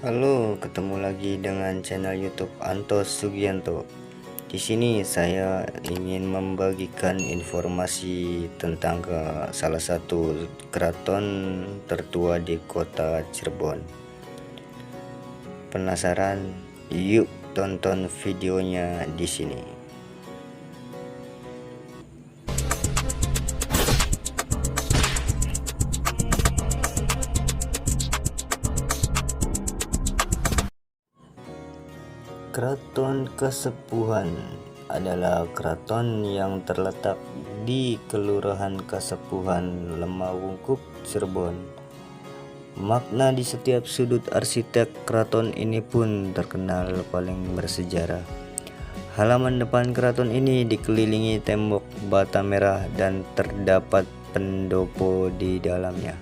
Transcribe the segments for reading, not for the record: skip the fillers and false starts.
Halo, ketemu lagi dengan channel YouTube Antos Sugianto. Di sini saya ingin membagikan informasi tentang salah satu keraton tertua di kota Cirebon. Penasaran? Yuk tonton videonya di sini. Keraton Kasepuhan adalah keraton yang terletak di Kelurahan Kasepuhan, Lemawungkuk, Cirebon. Makna di setiap sudut arsitek keraton ini pun terkenal paling bersejarah. Halaman depan keraton ini dikelilingi tembok bata merah dan terdapat pendopo di dalamnya.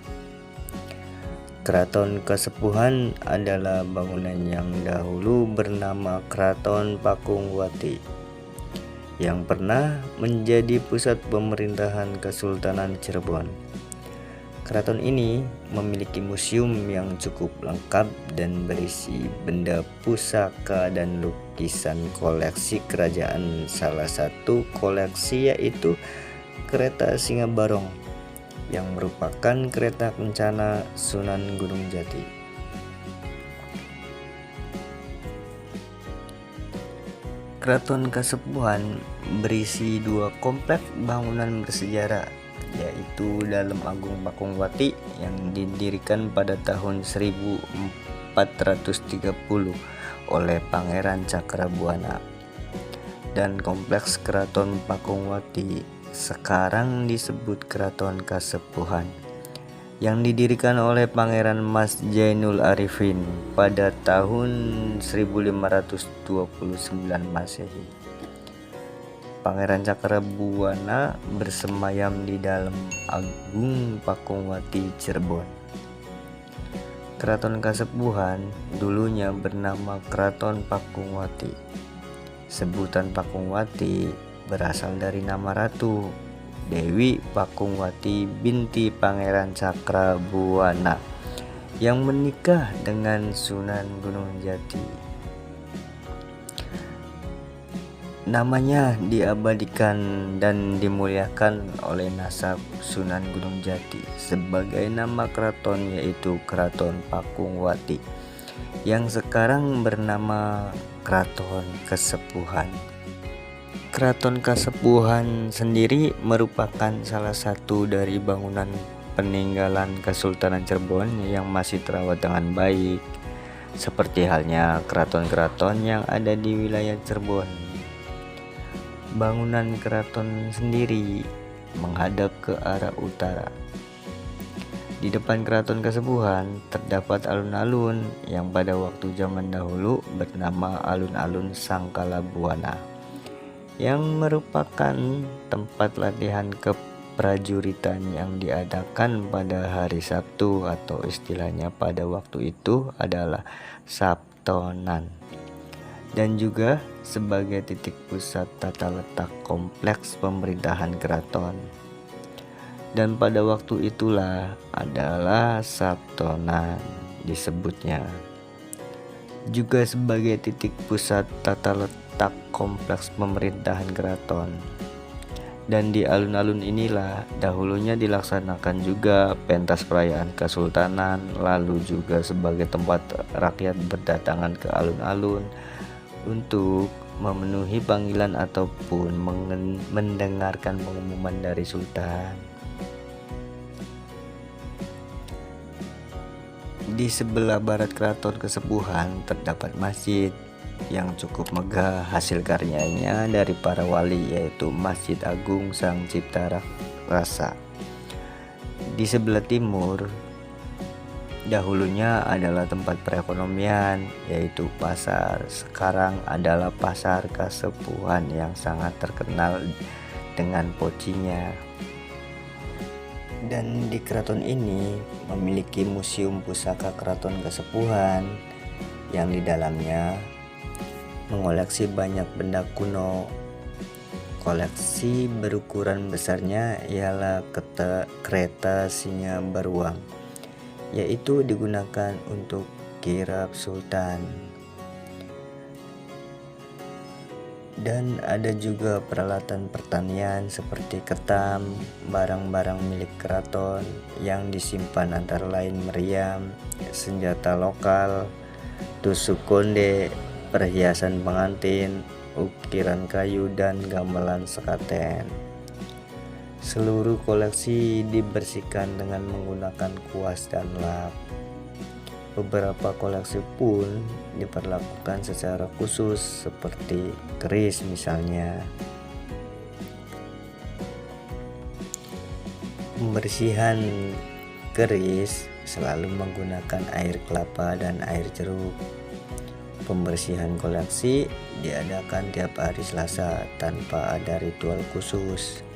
Keraton Kasepuhan adalah bangunan yang dahulu bernama Keraton Pakungwati, yang pernah menjadi pusat pemerintahan Kesultanan Cirebon. Keraton ini memiliki museum yang cukup lengkap dan berisi benda pusaka dan lukisan koleksi kerajaan. Salah satu koleksi yaitu kereta Singa Barong, yang merupakan kereta kencana Sunan Gunung Jati. Keraton Kasepuhan berisi dua kompleks bangunan bersejarah, yaitu Dalem Agung Pakungwati yang didirikan pada tahun 1430 oleh Pangeran Cakrabuana, dan kompleks Keraton Pakungwati sekarang disebut Keraton Kasepuhan, yang didirikan oleh Pangeran Mas Jainul Arifin pada tahun 1529 Masehi. Pangeran Cakrabuana bersemayam di Dalem Agung Pakungwati, Cirebon. Keraton Kasepuhan dulunya bernama Keraton Pakungwati. Sebutan Pakungwati berasal dari nama ratu, Dewi Pakungwati binti Pangeran Cakrabuana, yang menikah dengan Sunan Gunung Jati. Namanya diabadikan dan dimuliakan oleh nasab Sunan Gunung Jati sebagai nama keraton, yaitu Keraton Pakungwati, yang sekarang bernama Keraton Kasepuhan. Keraton Kasepuhan sendiri merupakan salah satu dari bangunan peninggalan Kesultanan Cirebon yang masih terawat dengan baik, seperti halnya keraton-keraton yang ada di wilayah Cirebon. Bangunan keraton sendiri menghadap ke arah utara. Di depan Keraton Kasepuhan terdapat alun-alun yang pada waktu zaman dahulu bernama Alun-alun Sangkalabuana, yang merupakan tempat latihan keprajuritan yang diadakan pada hari Sabtu, atau istilahnya pada waktu itu adalah Sabtonan, dan juga sebagai titik pusat tata letak kompleks pemerintahan keraton. Dan pada waktu itulah adalah Sabtonan disebutnya, juga sebagai titik pusat tata letak kompleks pemerintahan keraton. Dan di alun-alun inilah dahulunya dilaksanakan juga pentas perayaan kesultanan, lalu juga sebagai tempat rakyat berdatangan ke alun-alun untuk memenuhi panggilan ataupun mendengarkan pengumuman dari sultan. Di sebelah barat Keraton Kasepuhan terdapat masjid yang cukup megah hasil karyanya dari para wali, yaitu Masjid Agung Sang Cipta Rasa. Di sebelah timur dahulunya adalah tempat perekonomian, yaitu pasar. Sekarang adalah Pasar Kasepuhan yang sangat terkenal dengan pocinya. Dan di keraton ini memiliki museum pusaka Keraton Kasepuhan yang di dalamnya mengoleksi banyak benda kuno. Koleksi berukuran besarnya ialah kereta Singa Beruang, yaitu digunakan untuk kirab sultan. Dan ada juga peralatan pertanian seperti ketam, barang-barang milik keraton yang disimpan antara lain meriam, senjata lokal, tusuk konde, perhiasan pengantin, ukiran kayu, dan gamelan sekaten. Seluruh koleksi dibersihkan dengan menggunakan kuas dan lap. Beberapa koleksi pun diperlakukan secara khusus seperti keris misalnya. Pembersihan keris selalu menggunakan air kelapa dan air jeruk. Pembersihan koleksi diadakan tiap hari Selasa tanpa ada ritual khusus.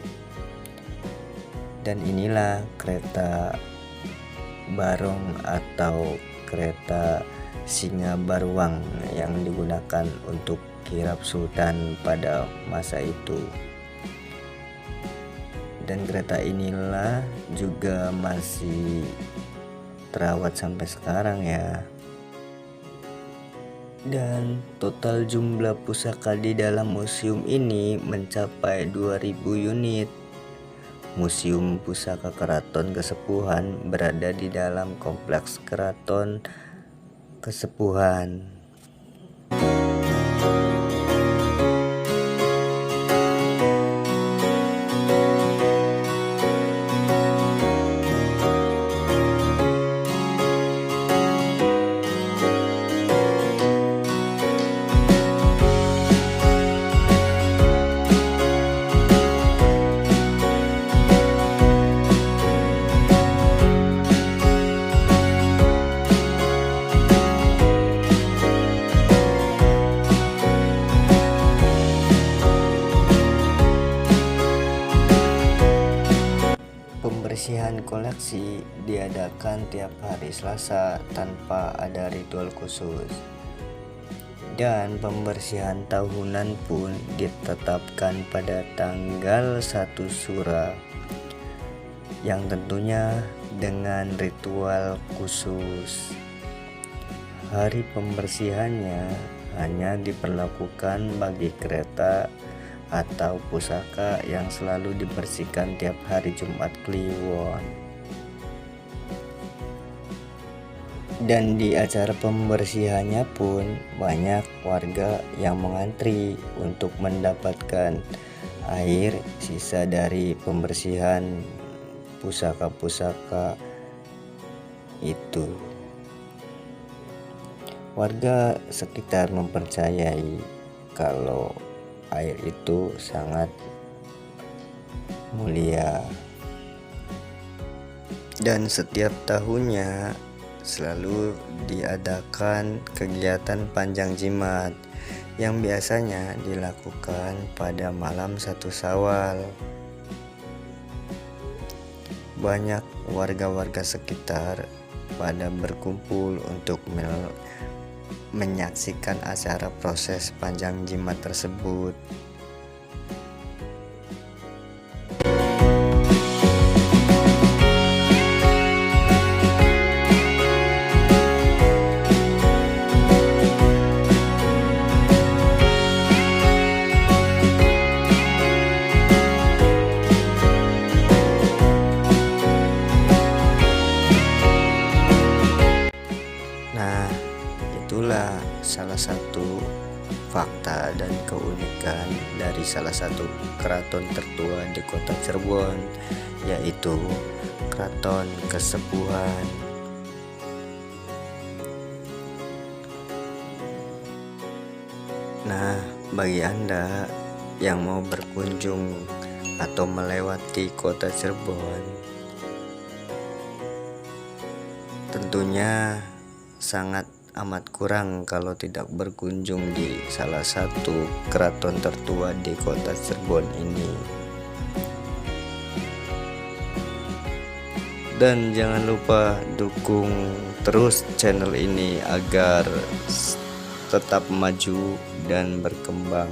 Dan inilah kereta barong atau kereta singa baruang yang digunakan untuk kirab sultan pada masa itu. Dan kereta inilah juga masih terawat sampai sekarang ya. Dan total jumlah pusaka di dalam museum ini mencapai 2000 unit. Museum Pusaka Keraton Kesepuhan berada di dalam kompleks Keraton Kesepuhan. Pembersihan koleksi diadakan tiap hari Selasa tanpa ada ritual khusus. Dan pembersihan tahunan pun ditetapkan pada tanggal 1 Sura yang tentunya dengan ritual khusus. Hari pembersihannya hanya diperlakukan bagi kereta atau pusaka yang selalu dibersihkan tiap hari Jumat Kliwon. Dan di acara pembersihannya pun banyak warga yang mengantri untuk mendapatkan air sisa dari pembersihan pusaka-pusaka itu. Warga sekitar mempercayai kalau air itu sangat mulia. Dan setiap tahunnya selalu diadakan kegiatan panjang jimat yang biasanya dilakukan pada malam 1 Syawal. Banyak warga-warga sekitar pada berkumpul untuk menyaksikan acara proses panjang jimat tersebut. Nah, itulah salah satu fakta dan keunikan dari salah satu keraton tertua di kota Cirebon, yaitu Keraton Kesepuhan. Nah, bagi Anda yang mau berkunjung atau melewati kota Cirebon, tentunya sangat amat kurang kalau tidak berkunjung di salah satu keraton tertua di kota Cirebon ini. Dan jangan lupa dukung terus channel ini agar tetap maju dan berkembang.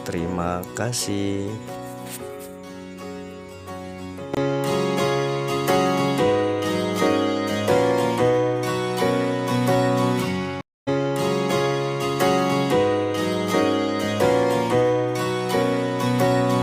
Terima kasih.